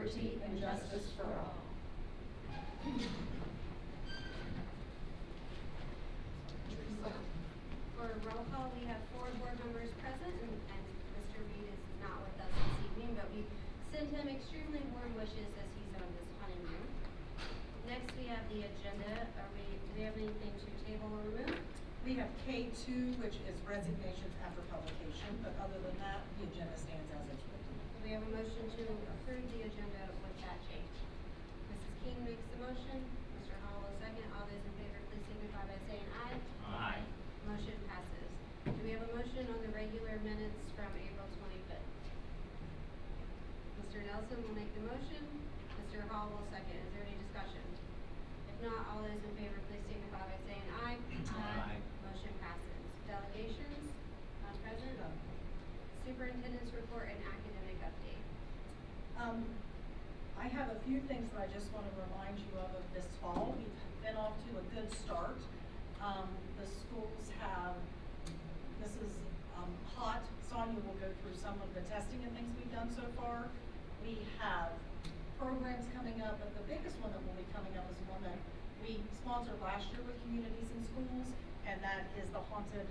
liberty, and justice for all. For roll call, we have 4 board members present, and Mr. Reed is not with us this evening, but we send him extremely warm wishes as he's on his honeymoon. Next, we have the agenda. Do we have anything to table or remove? We have K2, which is resignations after publication, but other than that, the agenda stands as it's written. Do we have a motion to approve the agenda with that change? Mrs. King makes the motion. Mr. Hall will second. All those in favor, please signify by saying aye. Aye. Motion passes. Do we have a motion on the regular minutes from April 25th? Mr. Nelson will make the motion. Mr. Hall will second. Is there any discussion? If not, all those in favor, please signify by saying aye. Aye. Motion passes. Delegations, not present. Superintendent's report and academic update. I have a few things that I just want to remind you of this fall. We've been off to a good start. The schools have, this is hot. Sonia will go through some of the testing and things we've done so far. We have programs coming up, but the biggest one that will be coming up is one that we sponsored last year with communities and schools, and that is the haunted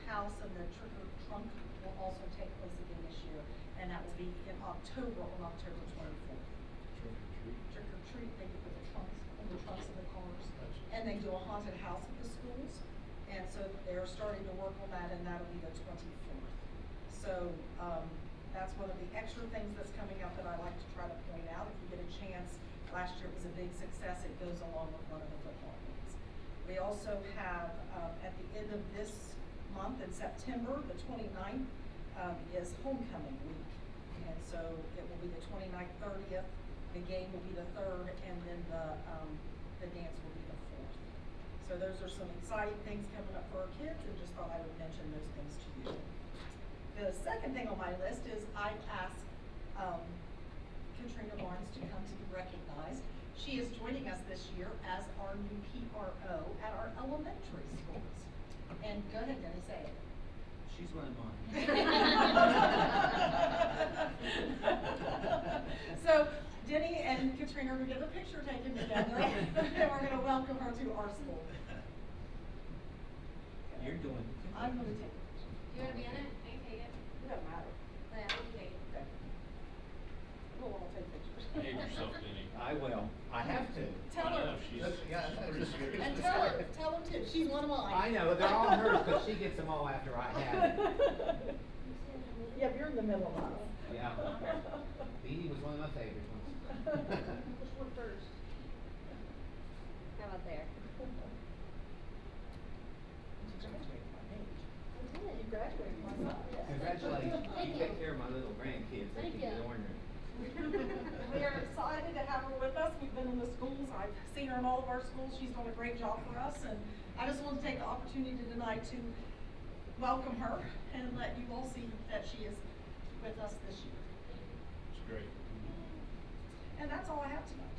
house, and the trick or trunk will also take place again this year, and that will be in October, on October 24th. Trick or treat, they get with the trunks, in the trunks of the cars, and they do a haunted house at the schools, and so they're starting to work on that, and that'll be the 24th. So that's one of the extra things that's coming up that I like to try to point out. If you get a chance, last year it was a big success. It goes along with one of the football games. We also have at the end of this month in September, the 29th, is homecoming week, and so it will be the 29th, 30th. The game will be the 3rd, and then the dance will be the 4th. So those are some exciting things coming up for our kids, and just thought I would mention those things to you. The second thing on my list is I've asked Katrina Barnes to come to be recognized. She is joining us this year as our new PRO at our elementary schools. And go ahead, Denny, say it. She's one of mine. So Denny and Katrina are going to get a picture taken together, and we're going to welcome her to our school. You're doing. I'm going to take it. You want to be in it? I can take it. It doesn't matter. Yeah, I can take it. Okay. We'll all take pictures. Behave yourself, Denny. I will. I have to. Tell I her. know, she's pretty serious. And tell her too. She's one of mine. I know, they're all hers, but she gets them all after I have it. Yeah, you're in the middle of us. Yeah. Beanie was one of my favorite ones. Which one first? How about there? You graduated my son. Congratulations. Thank You you. take care of my little grandkids. They Thank keep you. it ornery. We are excited to have her with us. We've been in the schools. I've seen her in all of our schools. She's done a great job for us, and I just want to take the opportunity tonight to welcome her and let you all see that she is with us this year. It's great. And that's all I have tonight.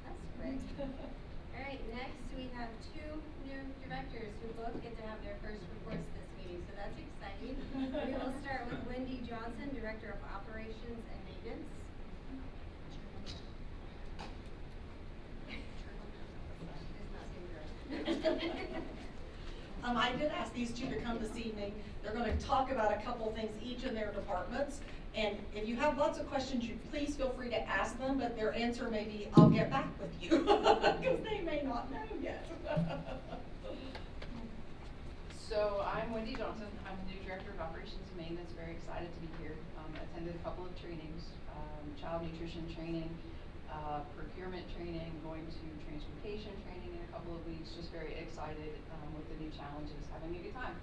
That's great. All right, next we have 2 new directors who both get to have their first reports this meeting, so that's exciting. We will start with Wendy Johnson, Director of Operations and Maintenance. I did ask these 2 to come this evening. They're going to talk about a couple things each in their departments. And if you have lots of questions, you please feel free to ask them, but their answer may be, I'll get back with you, because they may not know yet. So I'm Wendy Johnson. I'm the new Director of Operations and Maintenance. Very excited to be here. Attended a couple of trainings, child nutrition training, procurement training, going to transportation training in a couple of weeks. Just very excited with the new challenges, having a good time.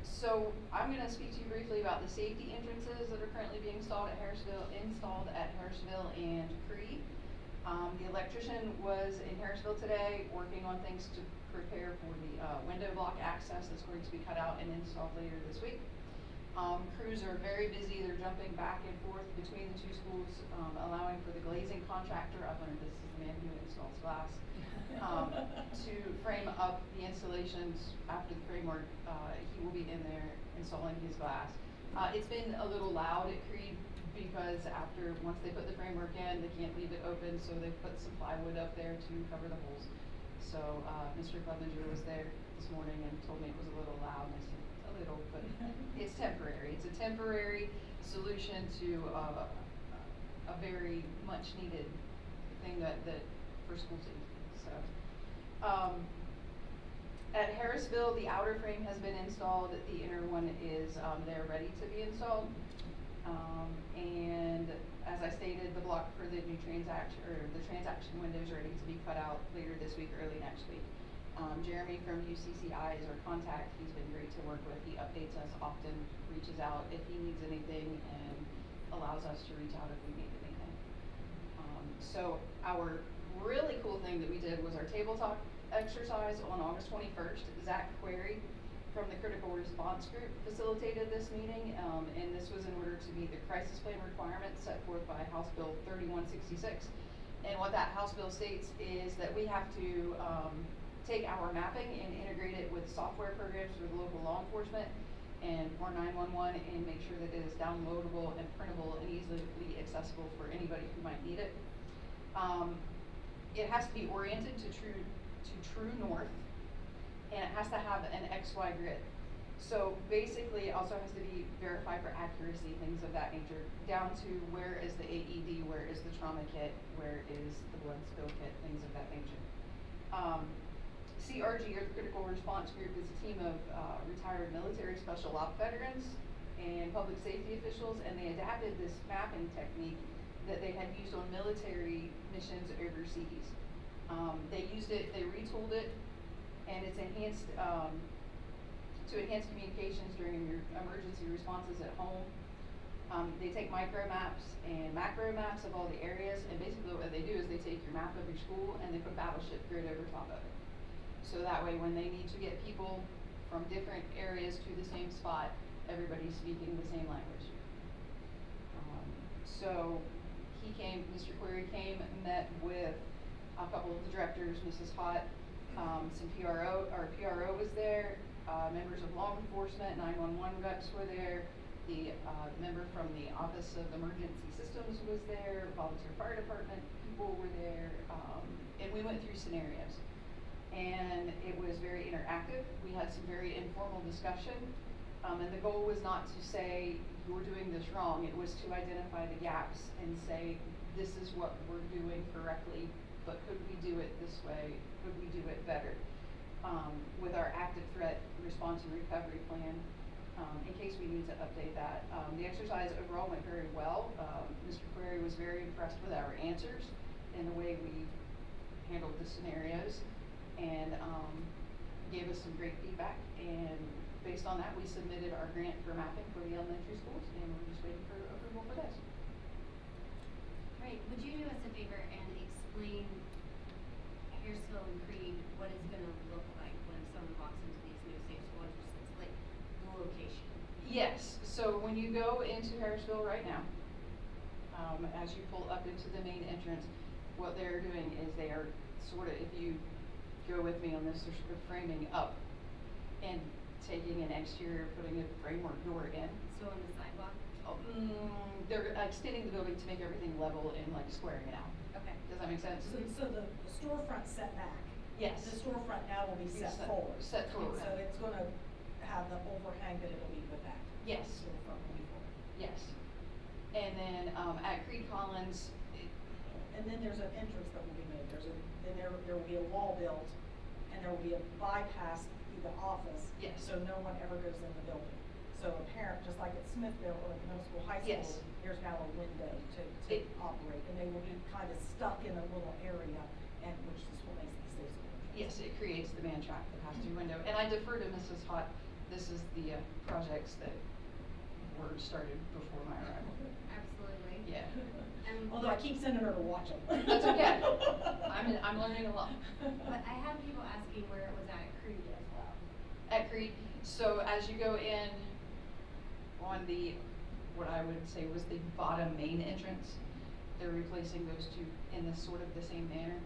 So I'm going to speak to you briefly about the safety entrances that are currently being installed at Harrisville and Cree. The electrician was in Harrisville today working on things to prepare for the window block access that's going to be cut out and installed later this week. Crews are very busy. They're jumping back and forth between the 2 schools, allowing for the glazing contractor, I've learned this is the man who installs glass, to frame up the installations after the framework. He will be in there installing his glass. It's been a little loud at Creed because once they put the framework in, they can't leave it open, so they put some plywood up there to cover the holes. So, Mr. Clevenger was there this morning and told me it was a little loud, and I said, a little, but it's temporary. It's a temporary solution to, a very much needed thing that for school safety, so. At Harrisville, the outer frame has been installed, the inner one is, they're ready to be installed. And as I stated, the block for the new transaction window is ready to be cut out later this week, early next week. Jeremy from UCCI is our contact. He's been great to work with. He updates us often, reaches out if he needs anything, and allows us to reach out if we need anything. So our really cool thing that we did was our table talk exercise on August 21st. Zach Query from the Critical Response Group facilitated this meeting, and this was in order to meet the crisis plan requirements set forth by House Bill 3166. And what that House bill states is that we have to take our mapping and integrate it with software programs for the local law enforcement and for 911, and make sure that it is downloadable and printable and easily accessible for anybody who might need it. It has to be oriented to true north, and it has to have an XY grid. So basically, it also has to be verified for accuracy, things of that nature, down to where is the AED, where is the trauma kit, where is the blood spill kit, things of that nature. CRG, or the Critical Response Group, is a team of retired military special op veterans and public safety officials, and they adapted this mapping technique that they had used on military missions overseas. They used it, they retooled it, and it's enhanced to enhance communications during your emergency responses at home. They take micro maps and macro maps of all the areas, and basically what they do is they take your map of your school and they put battleship grid over top of it. So that way, when they need to get people from different areas to the same spot, everybody's speaking the same language. So he came, Mr. Query came, met with a couple of the directors, Mrs. Hott, some PRO was there, members of law enforcement, 911 reps were there, the member from the Office of Emergency Systems was there, volunteer fire department people were there, and we went through scenarios. And it was very interactive. We had some very informal discussion, and the goal was not to say, you're doing this wrong. It was to identify the gaps and say, this is what we're doing correctly, but could we do it this way? Could we do it better? With our active threat response and recovery plan, in case we need to update that. The exercise overall went very well. Mr. Query was very impressed with our answers and the way we handled the scenarios, and gave us some great feedback, and based on that we submitted our grant for mapping for the elementary schools, and we're just waiting for approval for this. Right, would you do us a favor and explain Harrisville and Creed, what it's gonna look like when someone walks into these new safe school entrances, like the location? Yes, so when you go into Harrisville right now, as you pull up into the main entrance, what they're doing is they are sort of, if you go with me on this, they're sort of framing up and taking an exterior, putting a framework door in. So on the sidewalk? They're extending the building to make everything level and like squaring it out. Okay. Does that make sense? So the storefront set back. Yes. The storefront now will be set forward. Set forward. So it's gonna have the overhang, but it'll be with that. Yes. Storefront will be forward. Yes. And then at Creed Collins, And then there's an entrance that will be made. There will be a wall built, and there will be a bypass through the office. Yes. So no one ever goes in the building. So a parent, just like at Smithville or at middle school, high school, Yes. there's now a window to operate, and they will be kind of stuck in a little area, and which is what makes the safe school. yes, it creates the man trap that has to window. And I defer to Mrs. Hott. This is the projects that were started before my arrival. Absolutely. Yeah. And Although I keep sending her to watch them. That's okay. I'm learning a lot. But I have people asking where it was at Creed as well. At Creed, so as you go in on the, what I would say was the bottom main entrance, they're replacing those two in this sort of the same manner.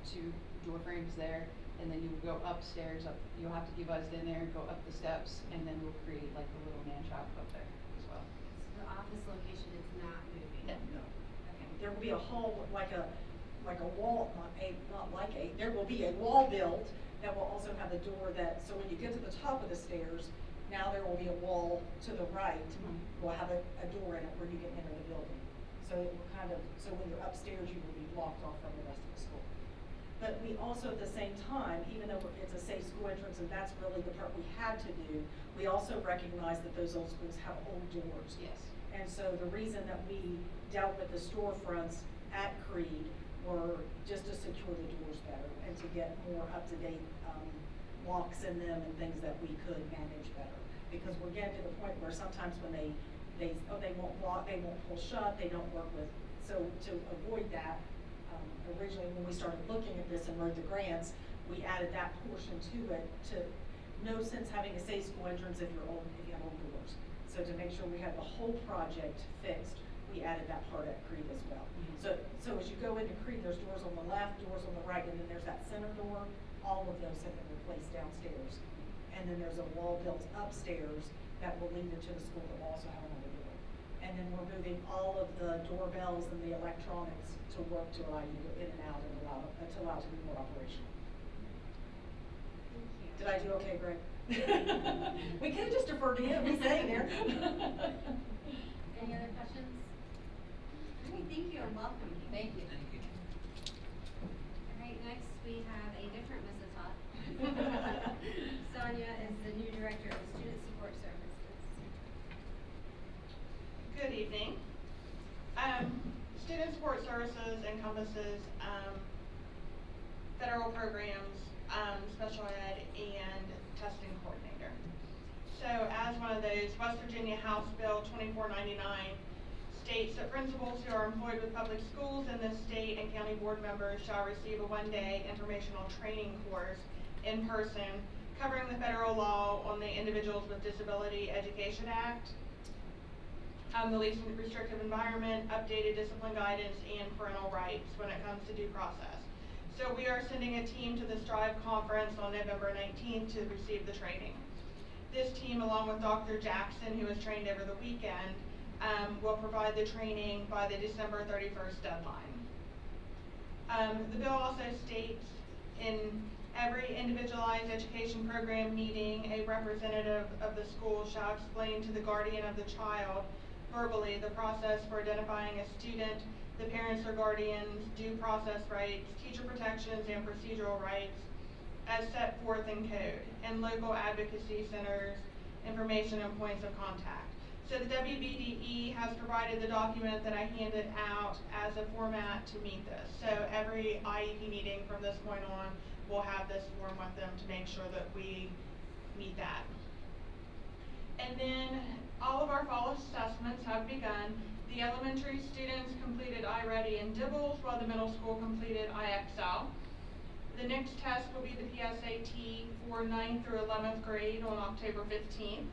Two door frames there, and then you will go upstairs, you'll have to be buzzed in there, go up the steps, and then we'll create like a little man trap up there as well. So The office location is not moving? No. No. Okay. There will be a hall, like a wall, there will be a wall built that will also have a door that, so when you get to the top of the stairs, now there will be a wall to the right, will have a door in it where you can enter the building. So it will kind of, so when you're upstairs, you will be blocked off from the rest of the school. But we also, at the same time, even though it's a safe school entrance, and that's really the part we had to do, we also recognize that those old schools have old doors. Yes. And so the reason that we dealt with the storefronts at Creed were just to secure the doors better and to get more up-to-date, locks in them and things that we could manage better. Because we're getting to the point where sometimes when they won't lock, they won't pull shut, they don't work with, so to avoid that, originally when we started looking at this and wrote the grants, we added that portion to it, to no sense having a safe school entrance if you have old doors. So to make sure we had the whole project fixed, we added that part at Creed as well. So as you go into Creed, there's doors on the left, doors on the right, and then there's that center door. All of those have been replaced downstairs. And then there's a wall built upstairs that will lead into the school that will also have another door. And then we're moving all of the doorbells and the electronics to work to allow you to go in and out and allow it to be more operational. Thank you. Did I do okay, Greg? We could have just deferred to him, he's saying there. Any other questions? All right, thank you and welcome. Thank you. All right, next we have a different Mrs. Hott. Sonia is the new Director of Student Support Services. Good evening. Student Support Services encompasses federal programs, special ed, and testing coordinator. So as one of those, West Virginia House Bill 2499 states that principals who are employed with public schools in this state and county board members shall receive a one-day informational training course in person covering the federal law on the Individuals with Disability Education Act, the least restrictive environment, updated discipline guidance, and parental rights when it comes to due process. So we are sending a team to the Strive conference on November 19th to receive the training. This team, along with Dr. Jackson, who was trained over the weekend, will provide the training by the December 31st deadline. The bill also states in every individualized education program meeting, a representative of the school shall explain to the guardian of the child verbally the process for identifying a student, the parents or guardians, due process rights, teacher protections, and procedural rights as set forth in code, and local advocacy centers, information and points of contact. So the WBDE has provided the document that I handed out as a format to meet this. So every IEP meeting from this point on will have this form with them to make sure that we meet that. And then all of our fall assessments have begun. The elementary students completed iReady and Dibbles, while the middle school completed iExcel. The next test will be the PSAT for 9th through 11th grade on October 15th.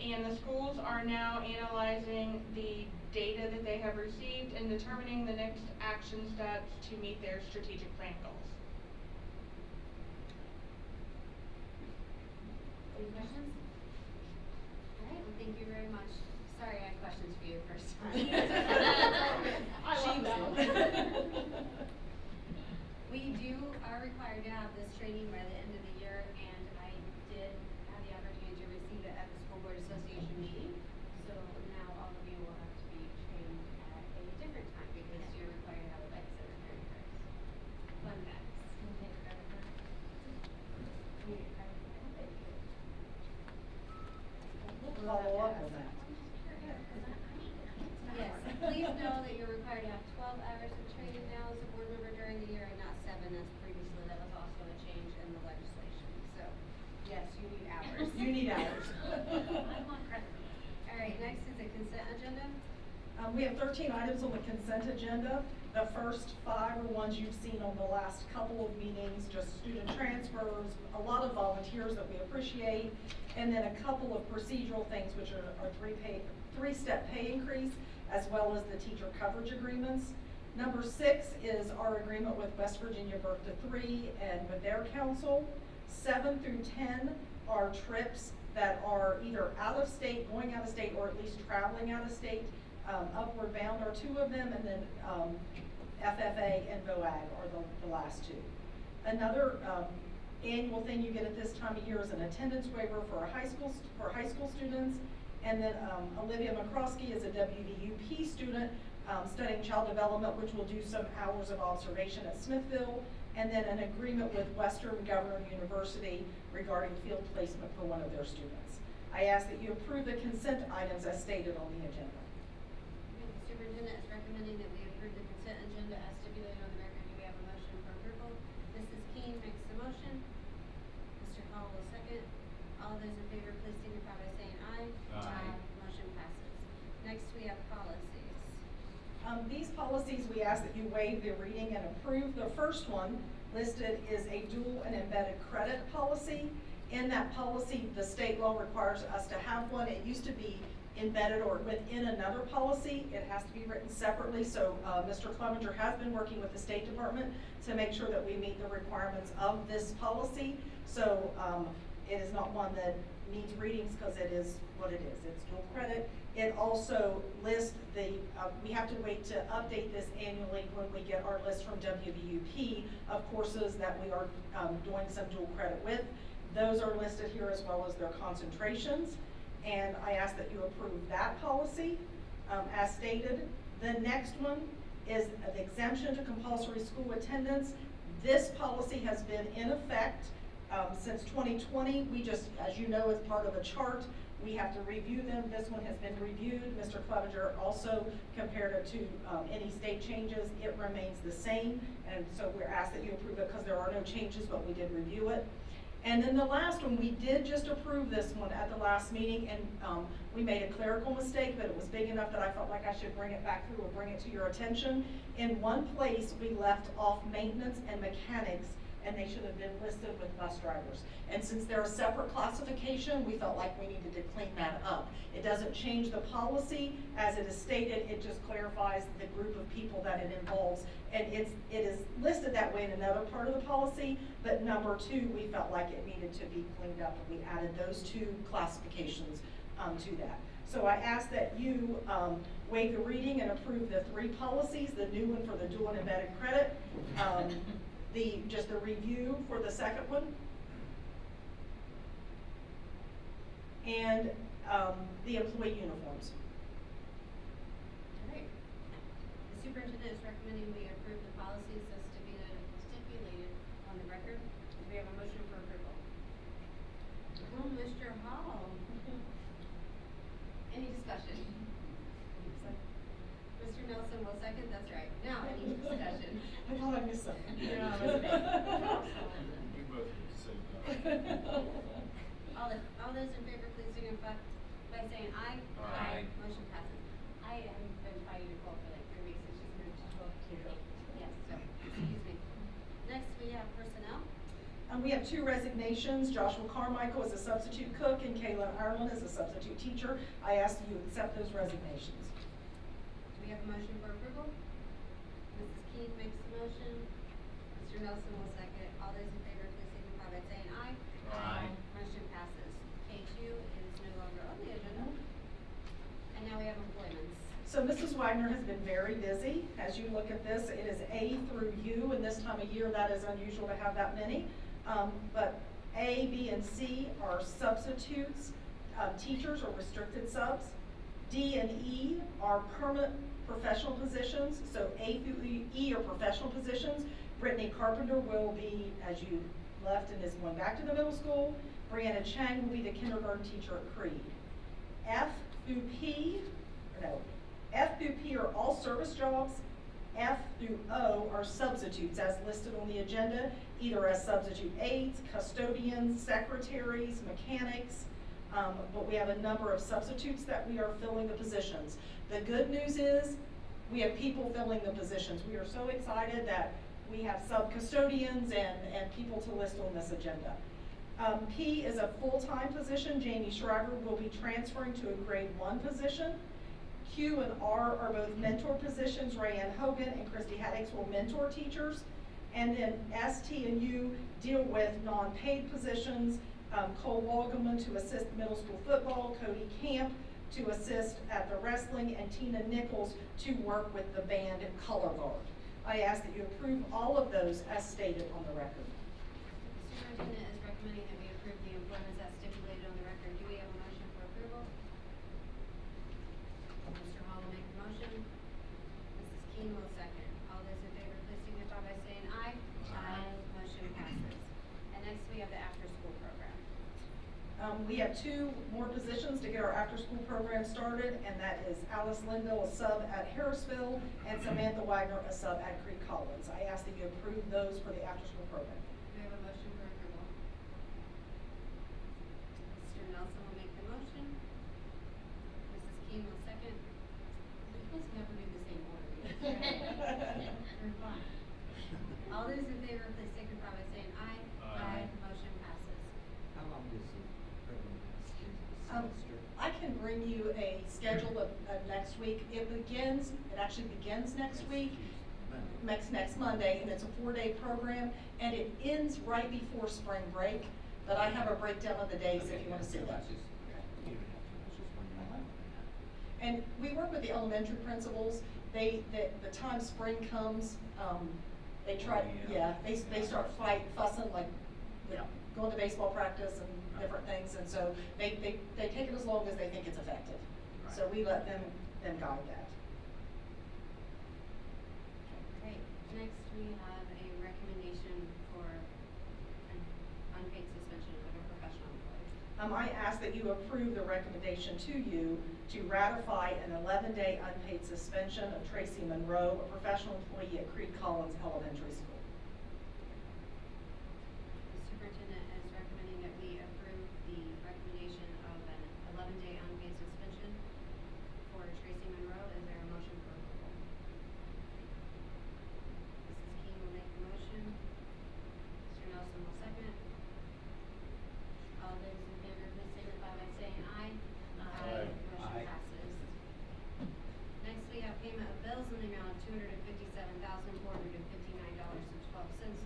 And the schools are now analyzing the data that they have received and determining the next action steps to meet their strategic plan goals. Any questions? All right, well, thank you very much. Sorry, I had questions for you the first time. I love that one. We are required to have this training by the end of the year, and I did have the opportunity to receive it at the School Board Association meeting. So now all of you will have to be trained at a different time because you're required to have a bike center during first. Fun facts. Can you take credit for that? Can you get credit for that? We'll follow up on that. Yes, please know that you're required to have 12 hours of training now as a board member during the year and not 7 as previously. That was also a change in the legislation. So, yes, you need hours. You need hours. I want credit. All right, next is the consent agenda. We have 13 items on the consent agenda. The first 5 are ones you've seen on the last couple of meetings, just student transfers, a lot of volunteers that we appreciate, and then a couple of procedural things, which are three-step pay increase, as well as the teacher coverage agreements. Number 6 is our agreement with West Virginia Birth to 3 and with their council. 7 through 10 are trips that are either out of state, going out of state, or at least traveling out of state. Upward Bound are two of them, and then FFA and VOAG are the last two. Another annual thing you get at this time of year is an attendance waiver for high school students. And then Olivia McCroskey is a WVUP student studying child development, which will do some hours of observation at Smithville. And then an agreement with Western Governor University regarding field placement for one of their students. I ask that you approve the consent items as stated on the agenda. Okay, the superintendent is recommending that we approve the consent agenda as stipulated on the record. Do we have a motion for approval? Mrs. King makes the motion. Mr. Hall will second. All those in favor, please signify by saying aye. Aye. Motion passes. Next, we have policies. These policies, we ask that you waive the reading and approve. The first one listed is a dual and embedded credit policy. In that policy, the state law requires us to have one. It used to be embedded or within another policy. It has to be written separately. So Mr. Clevenger has been working with the State Department to make sure that we meet the requirements of this policy. So it is not one that needs readings because it is what it is. It's dual credit. It also lists we have to wait to update this annually when we get our list from WVUP of courses that we are doing some dual credit with. Those are listed here as well as their concentrations. And I ask that you approve that policy as stated. The next one is an exemption to compulsory school attendance. This policy has been in effect since 2020. We just, as you know, as part of a chart, we have to review them. This one has been reviewed. Mr. Clevenger also compared it to any state changes. It remains the same. And so we're asked that you approve it because there are no changes, but we did review it. And then the last one, we did just approve this one at the last meeting, and we made a clerical mistake, but it was big enough that I felt like I should bring it back through or bring it to your attention. In one place, we left off maintenance and mechanics, and they should have been listed with bus drivers. And since they're a separate classification, we felt like we needed to clean that up. It doesn't change the policy as it is stated, it just clarifies the group of people that it involves. And it is listed that way in another part of the policy, but number 2, we felt like it needed to be cleaned up, and we added those 2 classifications to that. So I ask that you waive the reading and approve the 3 policies, the new one for the dual and embedded credit, just the review for the second one, and the employee uniforms. All right. The superintendent is recommending we approve the policies as stipulated on the record. Do we have a motion for approval? Oh, Mr. Hall. Any discussion? Mr. Nelson will second, that's right. Now, any discussion? I thought I missed something. Yeah, I was bad. We both did the same thing. All those in favor, please signify by saying aye. Aye. Motion passes. I have been trying to call for like 3 weeks, and she's moved to 12. Yes, so, excuse me. Next, we have personnel. We have 2 resignations. Joshua Carmichael is a substitute cook and Kayla Ireland is a substitute teacher. I ask that you accept those resignations. Do we have a motion for approval? Mrs. Keith makes the motion. Mr. Nelson will second. All those in favor, please signify by saying aye. Aye. Motion passes. K2 is no longer on the agenda. And now we have employments. So Mrs. Wagner has been very busy. As you look at this, it is A through U, and this time of year that is unusual to have that many. But A, B, and C are substitutes, teachers or restricted subs. D and E are permanent professional positions, so A through E are professional positions. Brittany Carpenter will be, as you left, and is going back to the middle school. Brianna Chang will be the kindergarten teacher at Creed. F through P are all service jobs. F through O are substitutes as listed on the agenda, either as substitute aides, custodians, secretaries, mechanics, but we have a number of substitutes that we are filling the positions. The good news is we have people filling the positions. We are so excited that we have sub-custodians and people to list on this agenda. P is a full-time position. Jamie Shriver will be transferring to a grade 1 position. Q and R are both mentor positions. Rayanne Hogan and Christy Haddix will mentor teachers. And then S, T, and U deal with non-paid positions. Cole Walgeman to assist middle school football, Cody Camp to assist at the wrestling, and Tina Nichols to work with the band Color Guard. I ask that you approve all of those as stated on the record. The superintendent is recommending that we approve the employments as stipulated on the record. Do we have a motion for approval? Mr. Hall will make the motion. Mrs. King will second. All those in favor, please signify by saying aye. Aye. Motion passes. And next we have the after-school program. We have 2 more positions to get our after-school program started, and that is Alice Linville, a sub at Harrisville, and Samantha Wagner, a sub at Creek Collins. I ask that you approve those for the after-school program. Do we have a motion for approval? Mr. Nelson will make the motion. Mrs. King will second. You guys never do the same order. You're fine. All those in favor, please signify by saying aye. Aye. Motion passes. How long does the program last? Is it a semester? I can bring you a schedule of next week. It actually begins next week, next Monday, and it's a 4-day program, and it ends right before spring break, but I have a breakdown of the days if you want to see that. That's just, you don't have to, that's just one more. And we work with the elementary principals. The time spring comes, they try, they start fussing, like, you know, going to baseball practice and different things, and so they take it as long as they think it's effective. So Right. we let them guide that. Great. Next, we have a recommendation for an unpaid suspension of a professional employee. I ask that you approve the recommendation to you to ratify an 11-day unpaid suspension of Tracy Monroe, a professional employee at Creek Collins Elementary School. The superintendent is recommending that we approve the recommendation of an 11-day unpaid suspension for Tracy Monroe. Is there a motion for approval? Mrs. King will make the motion. Mr. Nelson will second. All those in favor, please signify by saying aye. Aye. Motion Aye. passes. Next, we have payment of bills in the amount of $257,459.12.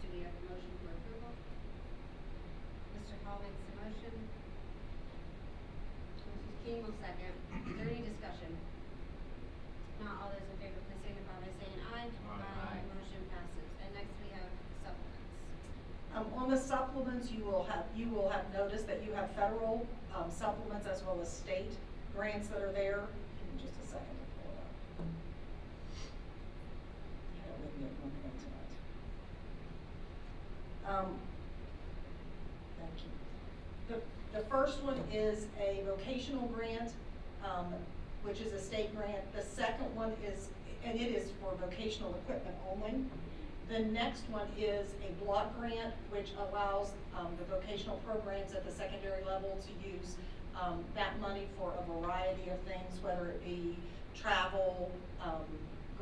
Do we have a motion for approval? Mr. Hall makes the motion. Mrs. King will second. Is there any discussion? Not all those in favor, please signify by saying aye. Aye. Motion passes. And next we have supplements. On the supplements, you will have noticed that you have federal supplements as well as state grants that are there. Give me just a second to pull it up. I had it with me at one point tonight. Thank you. The first one is a vocational grant, which is a state grant. The second one is, and it is for vocational equipment only. The next one is a block grant, which allows the vocational programs at the secondary level to use that money for a variety of things, whether it be travel,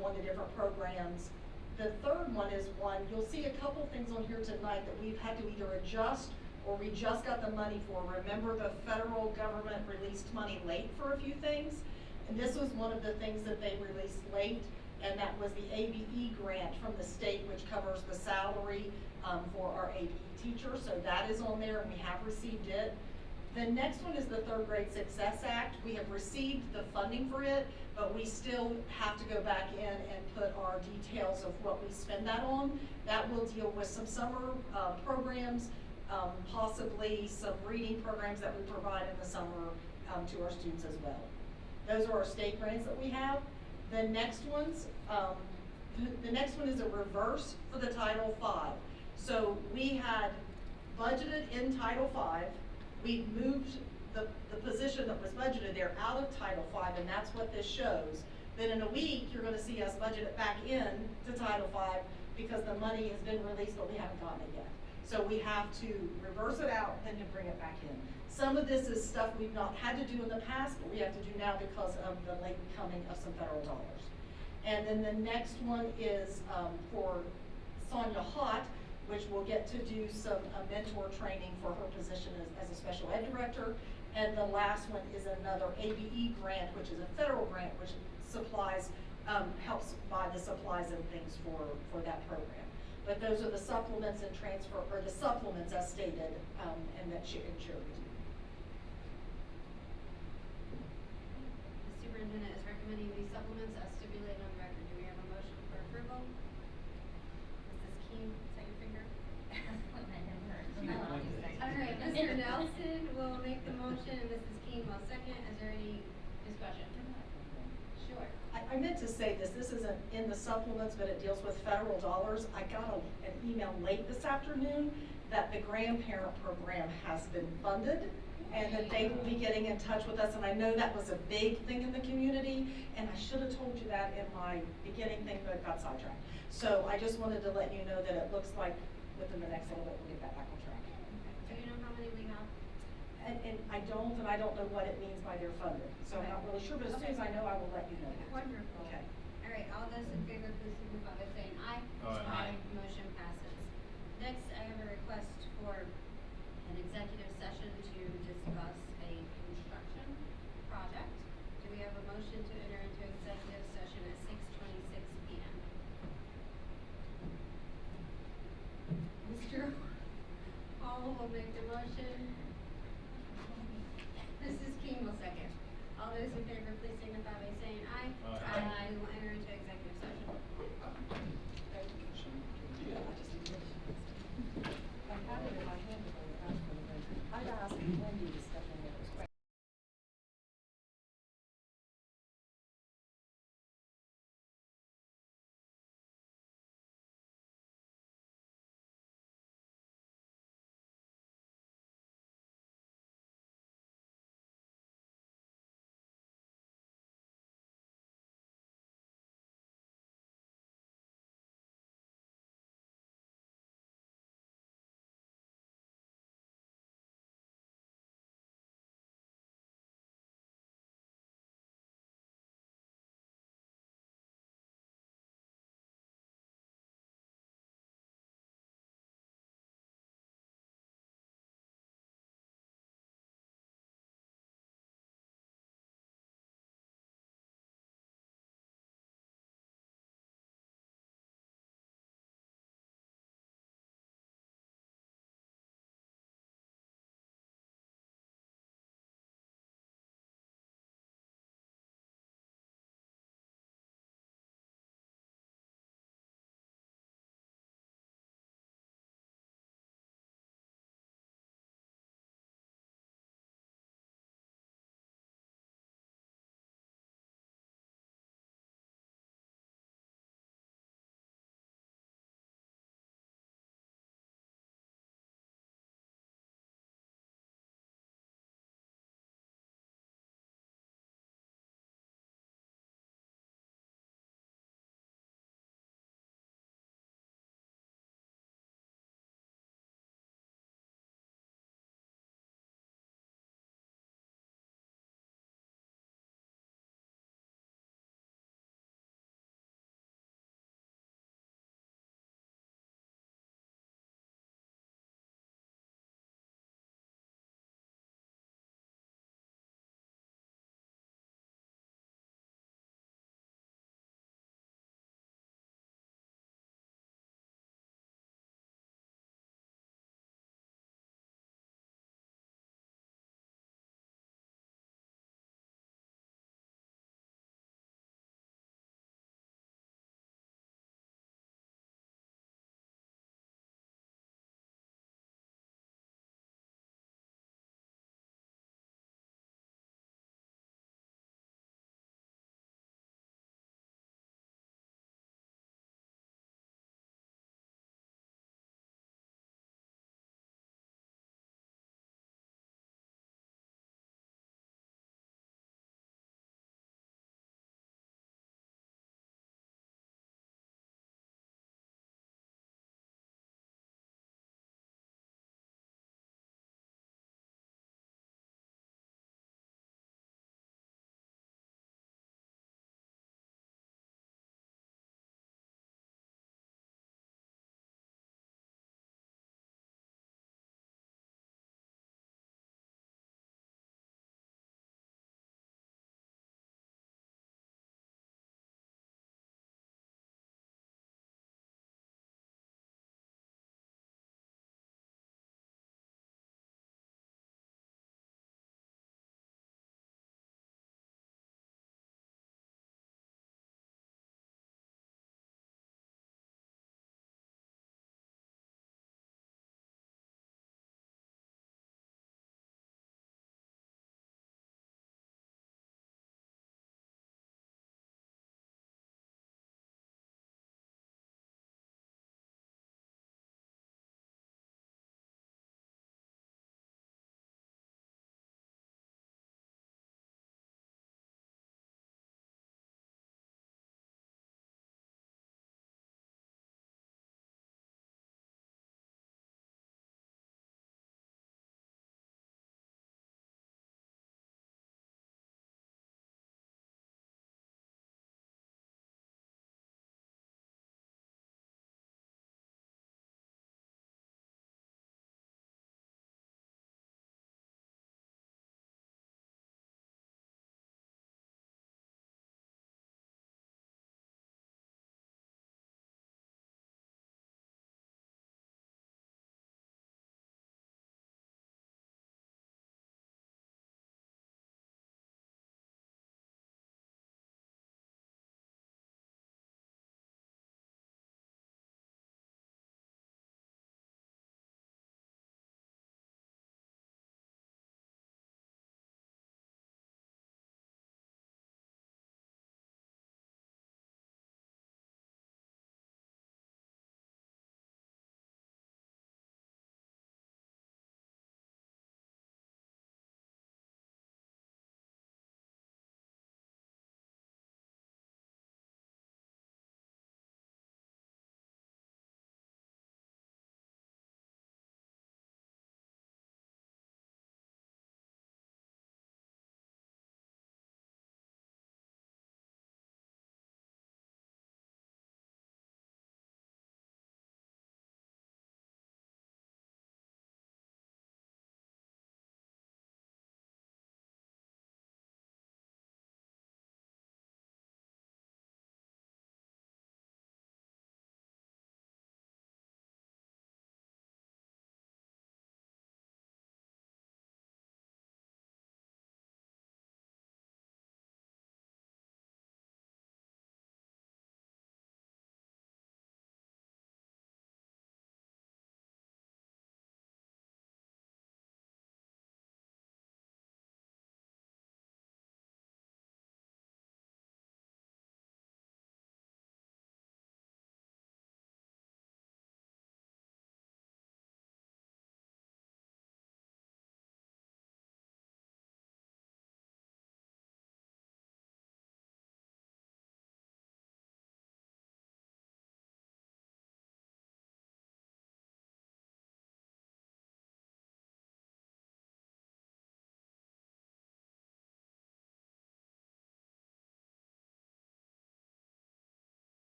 going to different programs. The third one is one, you'll see a couple things on here tonight that we've had to either adjust or we just got the money for. Remember, the federal government released money late for a few things, and this was one of the things that they released late, and that was the ABE grant from the state, which covers the salary for our ABE teachers. So that is on there, and we have received it. The next one is the Third Grade Success Act. We have received the funding for it, but we still have to go back in and put our details of what we spend that on. That will deal with some summer programs, possibly some reading programs that we provide in the summer to our students as well. Those are our state grants that we have. The next ones, the next one is a reverse for the Title V. So we had budgeted in Title V. We moved the position that was budgeted there out of Title V, and that's what this shows. Then in a week, you're gonna see us budget it back in to Title V because the money has been released, but we haven't gotten it yet. So we have to reverse it out and to bring it back in. Some of this is stuff we've not had to do in the past, but we have to do now because of the late coming of some federal dollars. And then the next one is for Sonia Hott, which will get to do some mentor training for her position as a special ed director. And the last one is another ABE grant, which is a federal grant, which supplies, helps buy the supplies and things for that program. But those are the supplements and transfer, or the supplements as stated, and that shared with you. The superintendent is recommending these supplements as stipulated on the record. Do we have a motion for approval? Mrs. Keen, is that your finger? All right, Mr. Nelson will make the motion and Mrs. Keen will second. Is there any discussion? Sure. I meant to say this isn't in the supplements, but it deals with federal dollars. I got an email late this afternoon that the grandparent program has been funded and that they will be getting in touch with us, and I know that was a big thing in the community, and I should have told you that in my beginning thing, but got sidetracked. So I just wanted to let you know that it looks like within the next little bit, we'll get that back on track. Do you know how many we have? And I don't know what it means by they're funded, so I'm not really sure, but as soon as I know, I will let you know. Wonderful. Okay. All right, all those in favor, please signify by saying aye. Aye. Motion passes. Next, I have a request for an executive session to discuss a construction project. Do we have a motion to enter into executive session at 6:26 PM? Mr. Hall will make the motion. Mrs. King will second. All those in favor, please signify by saying aye. Aye. We will enter into executive session. I have it in my hand, but I'd ask Wendy to step in there as well.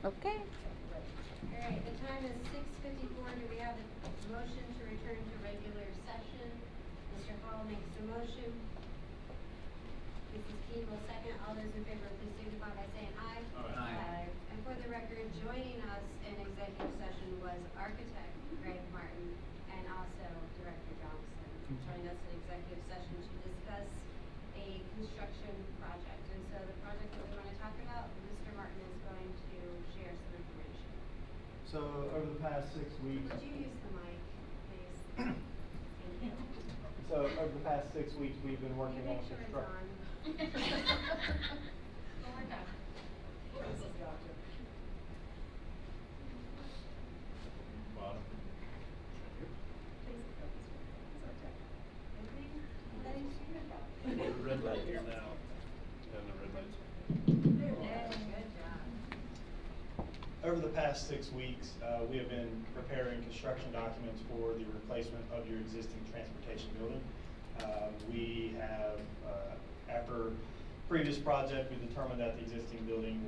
Okay. All right, the time is 6:54. Do we have a motion to return to regular session? Mr. Hall makes the motion. Mrs. Keeble, second. All those in favor, please signify by saying aye. Aye. And for the record, joining us in executive session was architect Greg Martin and also Director Johnson. Joined us in executive session to discuss a construction project. And so the project that we want to talk about, Mr. Martin is going to share some information. So over the past 6 weeks, Would you use the mic, please? Thank you. so over the past 6 weeks, we've been Can working you on make sure it's construction. on? One more time. This has got to. Bottom. Please go this way. It's okay. Opening? Letting shoot it. The red light here now. And the red light's. Good job. Over the past 6 weeks, we have been preparing construction documents for the replacement of your existing transportation building. We have, after previous project, we determined that the existing building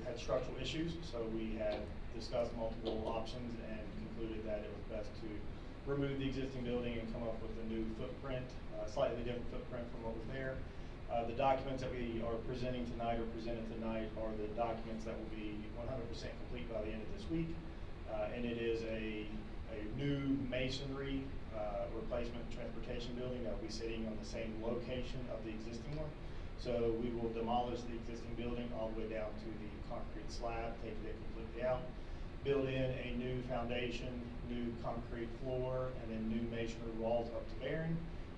had structural issues. So we had discussed multiple options and concluded that it was best to remove the existing building and come up with a new footprint, slightly different footprint from what was there. The documents that we are presenting tonight or presented tonight are the documents that will be 100% complete by the end of this week. And it is a new masonry replacement transportation building that will be sitting on the same location of the existing one. So we will demolish the existing building all the way down to the concrete slab, take it completely out, build in a new foundation, new concrete floor, and then new masonry walls up to bearing.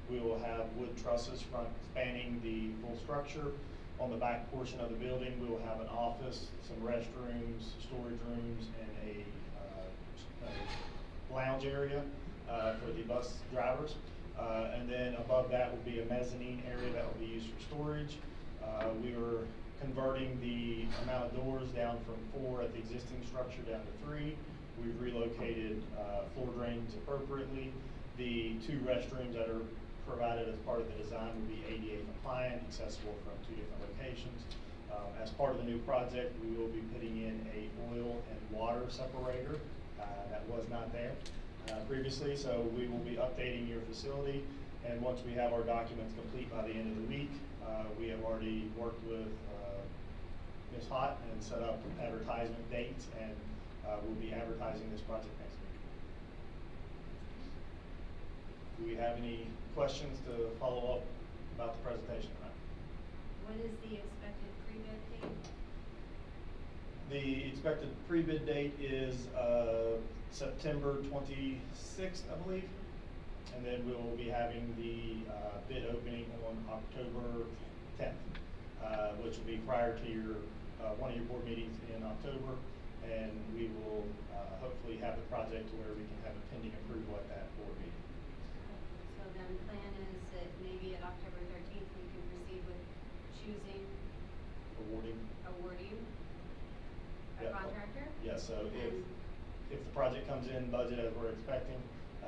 We will have wood trusses spanning the full structure. On the back portion of the building, we will have an office, some restrooms, storage rooms, and a lounge area for the bus drivers. And then above that will be a mezzanine area that will be used for storage. We are converting the amount of doors down from 4 at the existing structure down to 3. We've relocated floor drains appropriately. The 2 restrooms that are provided as part of the design will be ADA compliant, accessible from 2 different locations. As part of the new project, we will be putting in a oil and water separator that was not there previously. So we will be updating your facility, and once we have our documents complete by the end of the week, we have already worked with Ms. Hott and set up advertisement dates, and we'll be advertising this project next week. Do we have any questions to follow up about the presentation tonight? What is the expected pre-bid date? The expected pre-bid date is September 26th, I believe. And then we will be having the bid opening on October 10th, which will be prior to your one of your board meetings in October. And we will hopefully have the project to where we can have a pending approval at that board meeting. So then plan is that maybe at October 13th, we can proceed with choosing, Awarding. awarding a Yeah. contractor? Yeah, so And- if the project comes in budget as we're expecting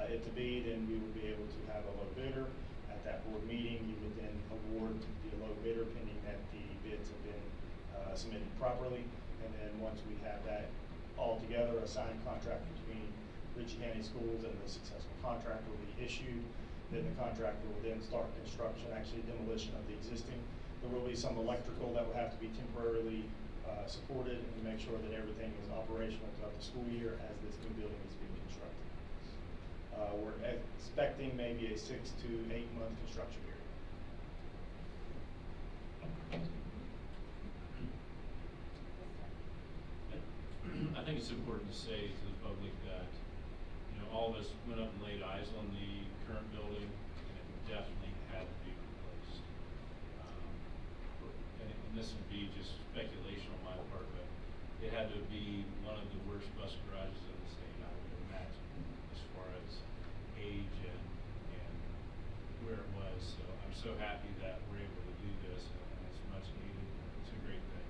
it to be, then we will be able to have a low bidder at that board meeting. You would then award the low bidder pending that the bids have been submitted properly. And then once we have that all together, a signed contract between Ritchie County Schools and the successful contractor will be issued. Then the contractor will then start construction, actually demolition of the existing. There will be some electrical that will have to be temporarily supported and to make sure that everything is operational throughout the school year as this new building is being constructed. We're expecting maybe a 6 to 8 month construction period. I think it's important to say to the public that, all of us went up and laid eyes on the current building, and it definitely had to be replaced. And this would be just speculation on my part, but it had to be one of the worst bus garages in the state, I would imagine, as far as age and where it was. So I'm so happy that we're able to do this, and it's much needed. It's a great thing.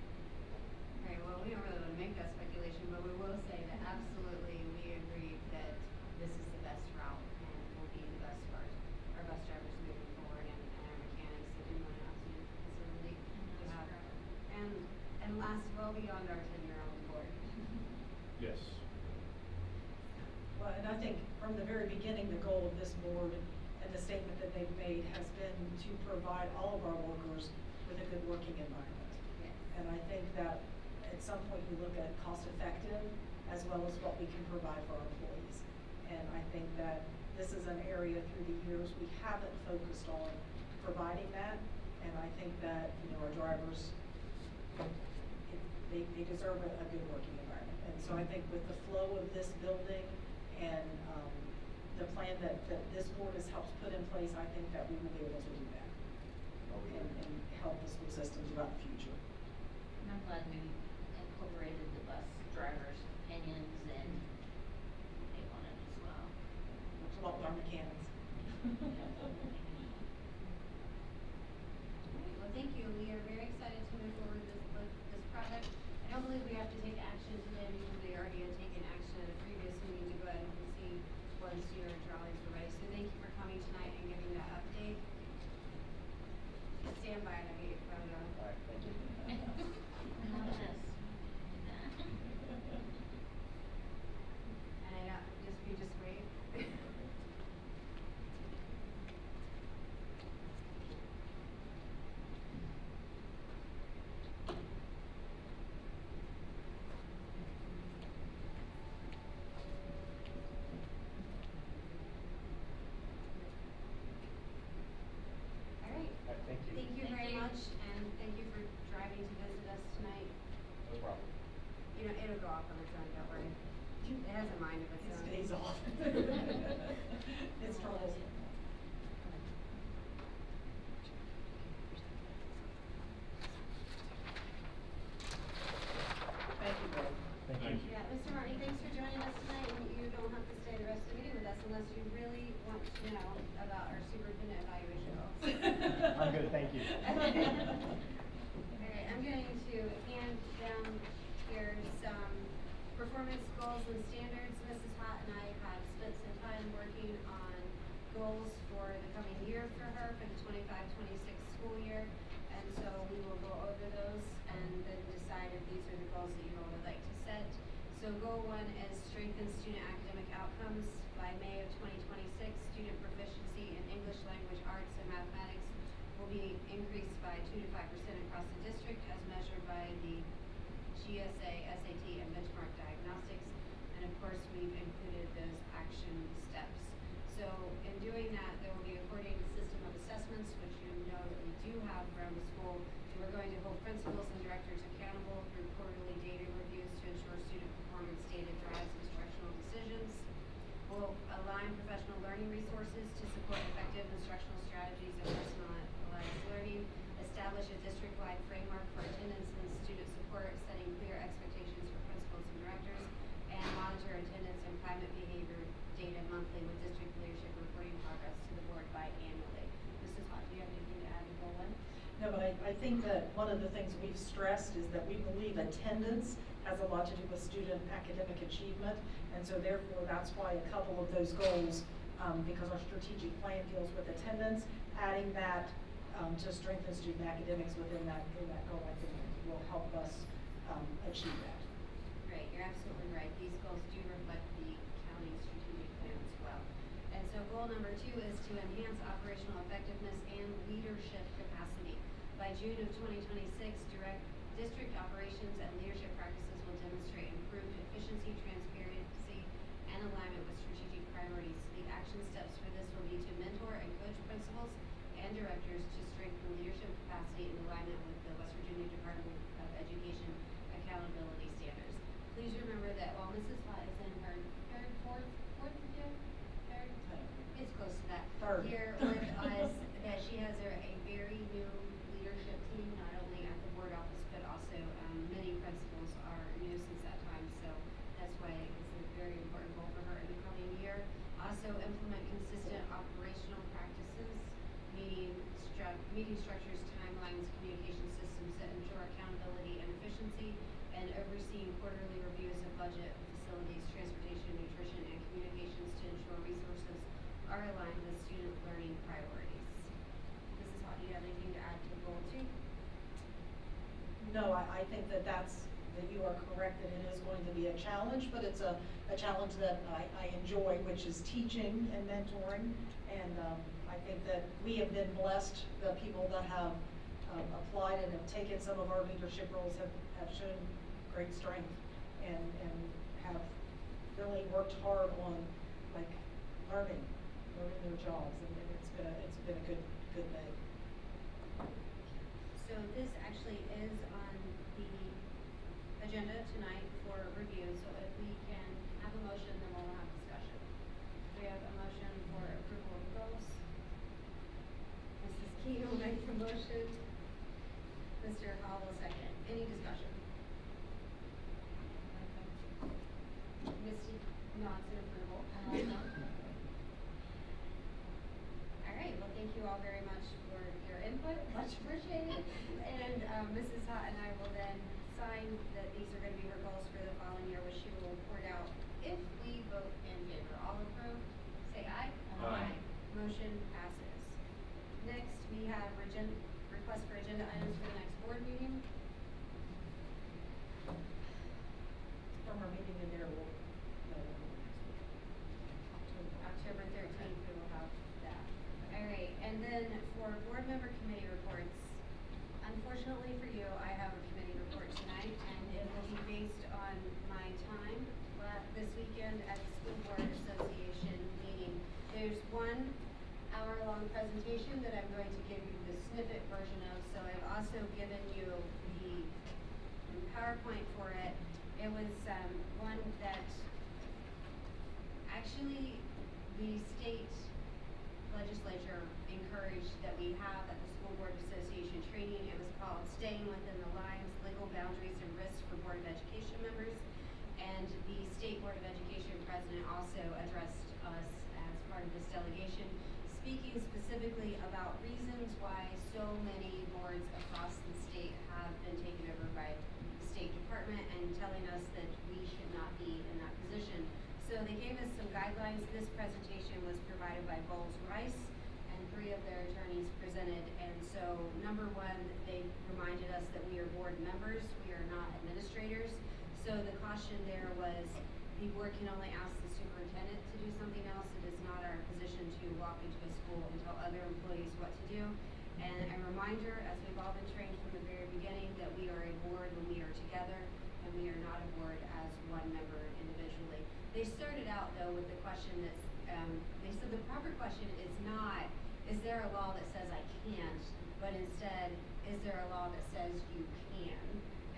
Okay, well, we don't really want to make that speculation, but we will say that absolutely we agree that this is the best route and will be the best for our bus drivers moving forward and our mechanics that do want to use the facility. We have, and last well beyond our 10-year-old from the very beginning, the goal of this board and the statement that they've made has been to provide all of our workers with a good working environment. Yes. And I think that at some point you look at cost effective as well as what we can provide for our employees. And I think that this is an area through the years we haven't focused on providing that. And I think that, you know, our drivers, they deserve a good working environment. And so I think with the flow of this building and the plan that this board has helped put in place, I think that we will be able to do that and help the school system throughout the future. And I'm glad we incorporated the bus drivers' opinions and they want it as well. Along with our mechanics. Well, thank you. We are very excited to move forward with this project. I don't believe we have to take action today because we already had taken action at a previous meeting to go ahead and proceed once your drawings were ready. So thank you for coming tonight and giving that update. Stand by and I'll get you voted on. All right, thank you. Not this. Do that. And you just wait. All right. All right, thank you. Thank you Thank very you. much, and thank you for driving to visit us tonight. No problem. You know, it'll go off on its own, don't worry. It has a mind of its It own. stays off. It's troublesome. Thank you, Greg. Thank you. Yeah, Mr. Martin, thanks for joining us tonight, and you don't have to stay the rest of the meeting with us unless you really want to know about our superintendent evaluation goals. I'm good, thank you. All right, I'm going to hand down here some performance goals and standards. Mrs. Hott and I have spent some time working on goals for the coming year for her, for the 25-26 school year. And so we will go over those and then decide if these are the goals that you all would like to set. So goal 1 is strengthen student academic outcomes. By May of 2026, student proficiency in English language arts and mathematics will be increased by 2 to 5% across the district as measured by the GSA, SAT, and benchmark diagnostics. And of course, we've included those action steps. So in doing that, there will be a coordinated system of assessments, which you know that we do have around the school. And we're going to hold principals and directors accountable through quarterly data reviews to ensure student performance data drives instructional decisions. We'll align professional learning resources to support effective instructional strategies and personalized learning, establish a district-wide framework for attendance and student support, setting clear expectations for principals and directors, and monitor attendance and climate behavior data monthly with district leadership reporting progress to the board biannually. Mrs. Hott, do you have anything to add to goal 1? No, but I think that one of the things we've stressed is that we believe attendance has a lot to do with student academic achievement. And so therefore, that's why a couple of those goals, because our strategic plan deals with attendance, adding that to strengthen student academics within that goal, I think will help us achieve that. Right, you're absolutely right. These goals do reflect the county's strategic plan as well. And so goal number 2 is to enhance operational effectiveness and leadership capacity. By June of 2026, district operations and leadership practices will demonstrate improved efficiency, transparency, and alignment with strategic priorities. The action steps for this will be to mentor and coach principals and directors to strengthen leadership capacity in alignment with the West Virginia Department of Education accountability standards. Please remember that while Mrs. Hott is in her fourth year? Third? It's close to that. Third. Year with us, that she has a very new leadership team, not only at the board office, but also many principals are new since that time. So that's why it's a very important goal for her in the coming year. Also implement consistent operational practices, meeting structures, timelines, communication systems that ensure accountability and efficiency, and overseeing quarterly reviews of budget, facilities, transportation, nutrition, and communications to ensure resources are aligned with student learning priorities. Mrs. Hott, do you have anything to add to goal 2? No, I think that that's that you are correct that it is going to be a challenge, but it's a challenge that I enjoy, which is teaching and mentoring. And I think that we have been blessed, the people that have applied and have taken some of our leadership roles have shown great strength and have really worked hard on like learning their jobs, and it's been a good thing. So this actually is on the agenda tonight for review, so if we can have a motion, then we'll have discussion. We have a motion for approval of goals. Mrs. Key will make the motion. Mr. Hall will second. Any discussion? Misty nods in approval. All right, well, thank you all very much for your input, much appreciated. And Mrs. Hott and I will then sign that these are going to be her goals for the following year, which she will report out if we vote in favor. All approved, say aye. Aye. Motion passes. Next, we have request for agenda items for the next board meeting. From our meeting in there, we'll know October 13th, we will have that. All right, and then for board member committee reports, unfortunately for you, I have a committee report tonight, and it will be based on my time this weekend at the School Board Association meeting. There's 1 hour-long presentation that I'm going to give you the snippet version of, so I've also given you the PowerPoint for it. It was one that actually the state legislature encouraged that we have at the School Board Association training. It was called Staying Within the Lines, Legal Boundaries and Risks for Board of Education Members. And the State Board of Education president also addressed us as part of this delegation, speaking specifically about reasons why so many boards across the state have been taken over by the State Department and telling us that we should not be in that position. So they gave us some guidelines. This presentation was provided by Bowles Rice, and 3 of their attorneys presented. And so, number 1, they reminded us that we are board members, we are not administrators. So the caution there was the board can only ask the superintendent to do something else. It is not our position to walk into a school and tell other employees what to do. And a reminder, as we've all been trained from the very beginning, that we are a board when we are together, and we are not a board as one member individually. They started out though with the question that's, they said the proper question is not, is there a law that says I can't, but instead, is there a law that says you can?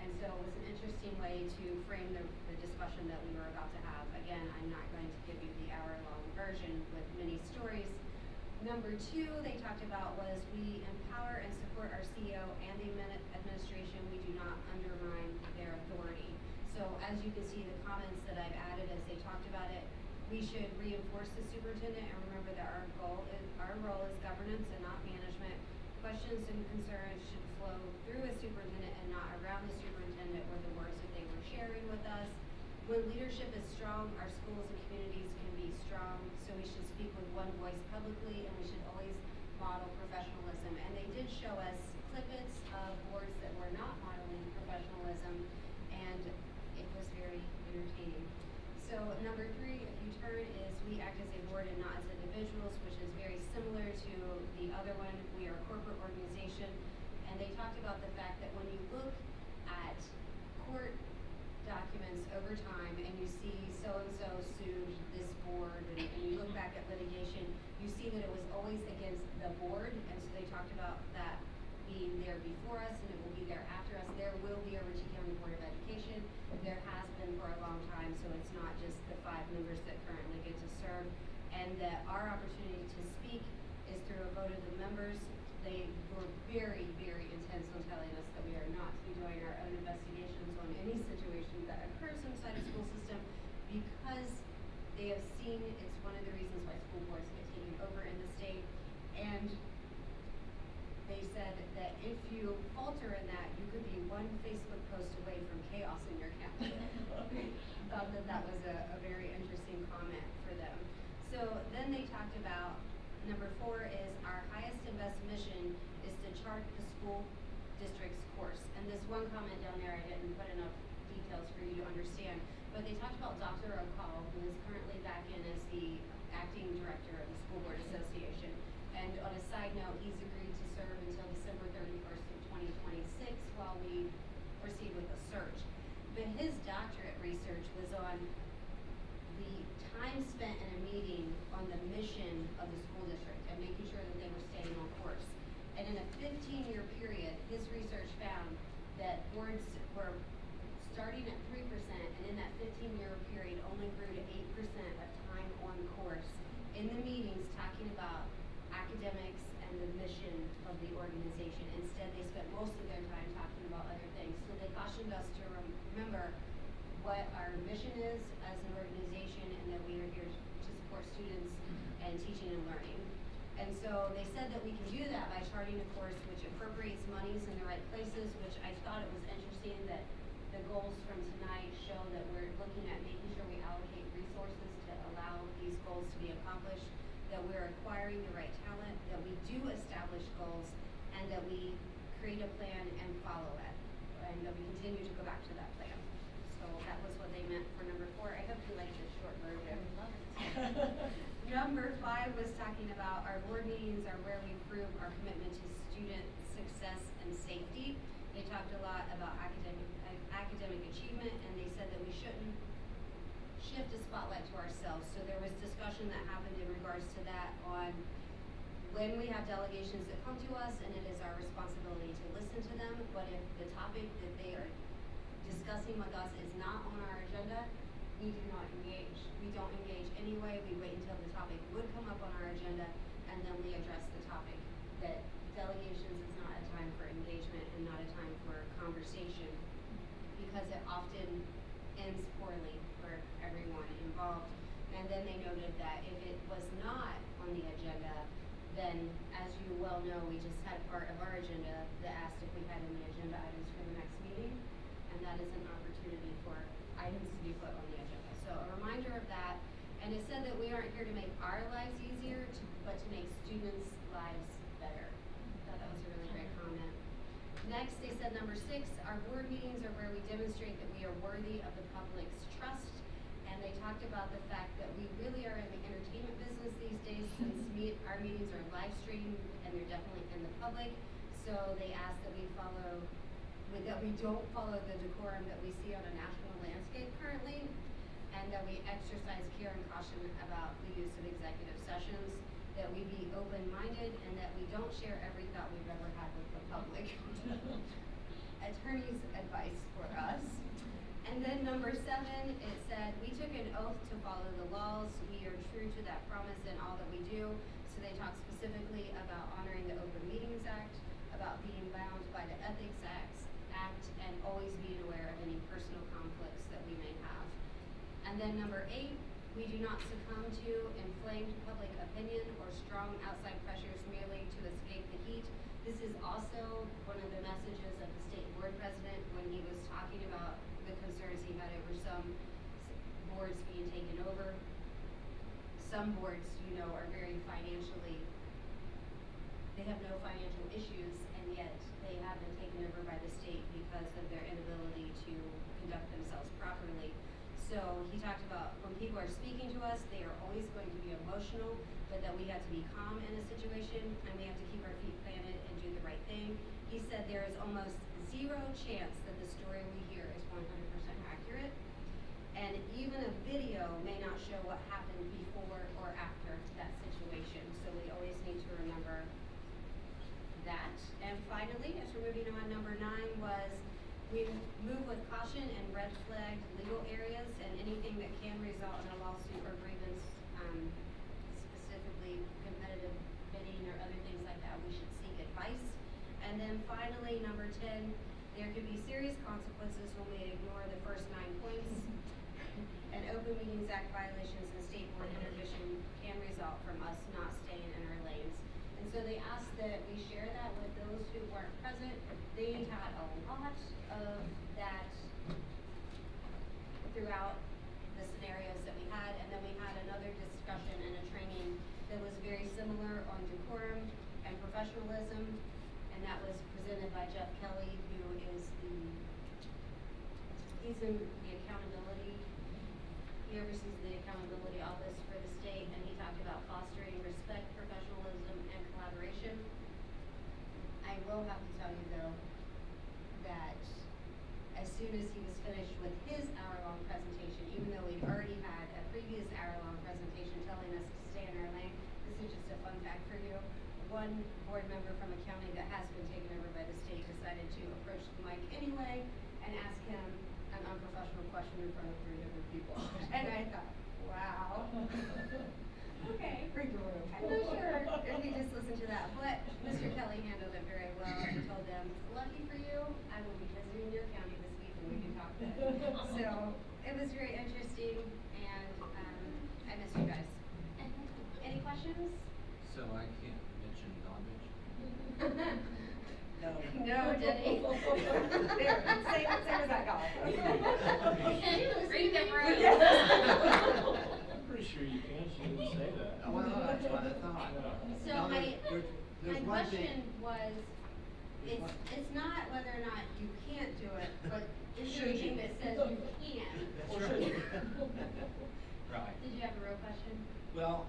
And so it was an interesting way to frame the discussion that we were about to have. Again, I'm not going to give you the hour-long version with many stories. Number 2 they talked about was we empower and support our CEO and the administration. We do not undermine their authority. So as you can see, the comments that I've added as they talked about it, we should reinforce the superintendent and remember that our role is governance and not management. Questions and concerns should flow through a superintendent and not around the superintendent or the words that they were sharing with us. When leadership is strong, our schools and communities can be strong, so we should speak with one voice publicly, and we should always model professionalism. And they did show us snippets of boards that were not modeling professionalism, and it was very entertaining. So number 3, if you turn, is we act as a board and not as individuals, which is very similar to the other one. We are a corporate organization, and they talked about the fact that when you look at court documents over time and you see so-and-so sued this board and you look back at litigation, you see that it was always against the board, and so they talked about that being there before us and it will be there after us. There will be a Ritchie County Board of Education. There has been for a long time, so it's not just the 5 members that currently get to serve, and that our opportunity to speak is through a vote of the members. They were very, very intense on telling us that we are not to be doing our own investigations on any situation that occurs inside a school system, because they have seen it's one of the reasons why school boards get taken over in the state. And they said that if you falter in that, you could be one Facebook post away from chaos in your county. Thought that that was a very interesting comment for them. So then they talked about number 4 is our highest and best mission is to chart the school district's course. And this one comment down there, I didn't put enough details for you to understand. But they talked about Dr. O'Call, who is currently back in as the acting director of the School Board Association. And on a side note, he's agreed to serve until December 31st of 2026 while we proceed with the search. But his doctorate research was on the time spent in a meeting on the mission of the school district and making sure that they were staying on course. And in a 15-year period, his research found that boards were starting at 3%, and in that 15-year period only grew to 8% of time on course in the meetings talking about academics and the mission of the organization. Instead, they spent most of their time talking about other things. So they cautioned us to remember what our mission is as an organization, and that we are here to support students and teaching and learning. And so they said that we can do that by charting a course which appropriates monies in the right places, which I thought it was interesting that the goals from tonight show that we're looking at making sure we allocate resources to allow these goals to be accomplished, that we're acquiring the right talent, that we do establish goals, and that we create a plan and follow it, and that we continue to go back to that plan. So that was what they meant for number 4. I hope you like the short version. Number 5 was talking about our board meetings are where we prove our commitment to student success and safety. They talked a lot about academic achievement, and they said that we shouldn't shift the spotlight to ourselves. So there was discussion that happened in regards to that on when we have delegations that come to us, and it is our responsibility to listen to them, but if the topic that they are discussing with us is not on our agenda, we do not engage. We don't engage anyway. We wait until the topic would come up on our agenda, and then we address the topic. That delegations is not a time for engagement and not a time for conversation, because it often ends poorly for everyone involved. And then they noted that if it was not on the agenda, then as you well know, we just had part of our agenda that asked if we had any agenda items for the next meeting, and that is an opportunity for items to be put on the agenda. So a reminder of that, and it said that we aren't here to make our lives easier, but to make students' lives better. I thought that was a really great comment. Next, they said number 6, our board meetings are where we demonstrate that we are worthy of the public's trust. And they talked about the fact that we really are in the entertainment business these days, since our meetings are live streamed and they're definitely in the public. So they asked that we don't follow the decorum that we see on a national landscape currently, and that we exercise care and caution about the use of executive sessions, that we be open-minded, and that we don't share every thought we've ever had with the public. Attorney's advice for us. And then number 7, it said, we took an oath to follow the laws. We are true to that promise in all that we do. So they talked specifically about honoring the Open Meetings Act, about being bound by the Ethics Act, and always being aware of any personal conflicts that we may have. And then number 8, we do not succumb to inflamed public opinion or strong outside pressures merely to escape the heat. This is also one of the messages of the state board president when he was talking about the concerns he had over some boards being taken over. Some boards, you know, are very financially, they have no financial issues, and yet they have been taken over by the state because of their inability to conduct themselves properly. So he talked about when people are speaking to us, they are always going to be emotional, but that we have to be calm in a situation, and we have to keep our feet planted and do the right thing. He said there is almost 0 chance that the story we hear is 100% accurate, and even a video may not show what happened before or after that situation. So we always need to remember that. And finally, as we're moving on, number 9 was we move with caution and red flag legal areas, and anything that can result in a lawsuit or grievance, specifically competitive bidding or other things like that, we should seek advice. And then finally, number 10, there could be serious consequences when we ignore the first 9 points. And Open Meetings Act violations and state board interdiction can result from us not staying in our lanes. And so they asked that we share that with those who weren't present. They had a lot of that throughout the scenarios that we had, and then we had another discussion and a training that was very similar on decorum and professionalism, and that was presented by Jeff Kelly, who is the he's in the accountability, he oversees the accountability office for the state, and he talked about fostering respect, professionalism, and collaboration. I will have to tell you though, that as soon as he was finished with his hour-long presentation, even though we'd already had a previous hour-long presentation telling us to stay in our lane, this is just a fun fact for you. One board member from a county that has been taken over by the state decided to approach the mic anyway and ask him an unprofessional question in front of 300 people. And I thought, wow. Okay. Read the room. I'm not sure if he just listened to that, but Mr. Kelly handled it very well and told them, lucky for you, I will be visiting your county this week and we can talk then. So it was very interesting and I miss you guys. Any questions? So I can't mention garbage? No. No, Jenny. There, same as that guy. Read the room. I'm pretty sure you can, she didn't say that. Well, that's what I thought. So No, my there's one thing- question was, There's one- it's not whether or not you can't do it, but is there Should you? anything that says you can? That's Or right. should you? Right. Did you have a real question? Well,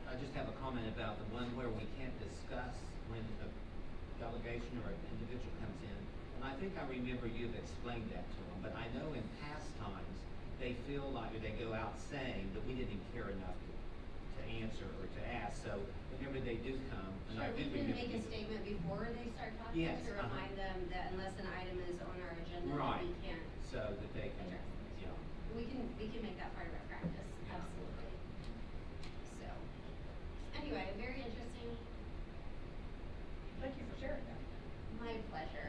I just have a comment about the one where we can't discuss when a delegation or an individual comes in. And I think I remember you've explained that to them, but I know in past times, they feel like, or they go out saying that we didn't even care enough to answer or to ask. So whenever they do come, and I Sure, do we can remember. make a you- statement before they start talking Yes, to remind them that unless an item is on our agenda, that Right. we can't So that they can, address it. yeah. We can make that part of our practice, Yeah. absolutely. So, anyway, very interesting. Thank you for sharing that. My pleasure.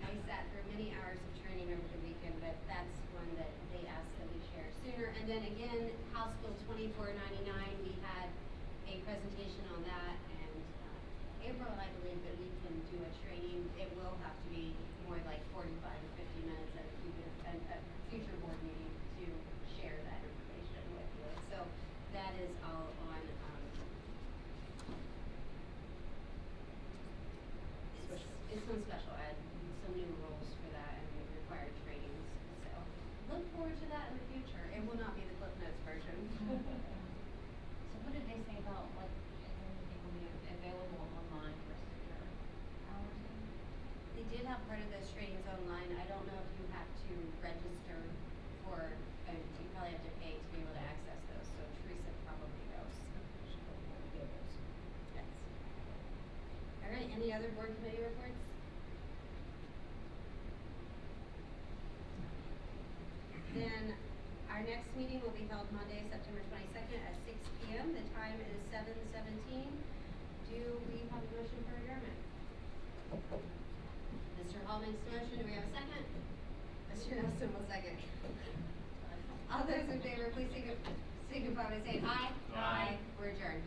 I sat through many hours of training over the weekend, but that's one that they asked that we share sooner. And then again, House Bill 2499, we had a presentation on that, and April, I believe that we can do a training. It will have to be more like 45 to 50 minutes at a future board meeting to share that information with you. So that is all on, it's on special ed, some new rules for that and required trainings, so look forward to that in the future. It will not be the Cliff Notes version. So what did they say about, like, if anything will be available online for secure hours? They did have part of those trainings online. I don't know if you have to register for, you probably have to pay to be able to access those, so Teresa probably knows. Yes. All right, any other board committee reports? Then our next meeting will be held Monday, September 22nd at 6 p.m. The time is 7:17. Do we have a motion for adjournment? Mr. Hall makes the motion. Do we have a second? Mr. Nelson will second. All those in favor, please signify by saying aye. Aye. We're adjourned.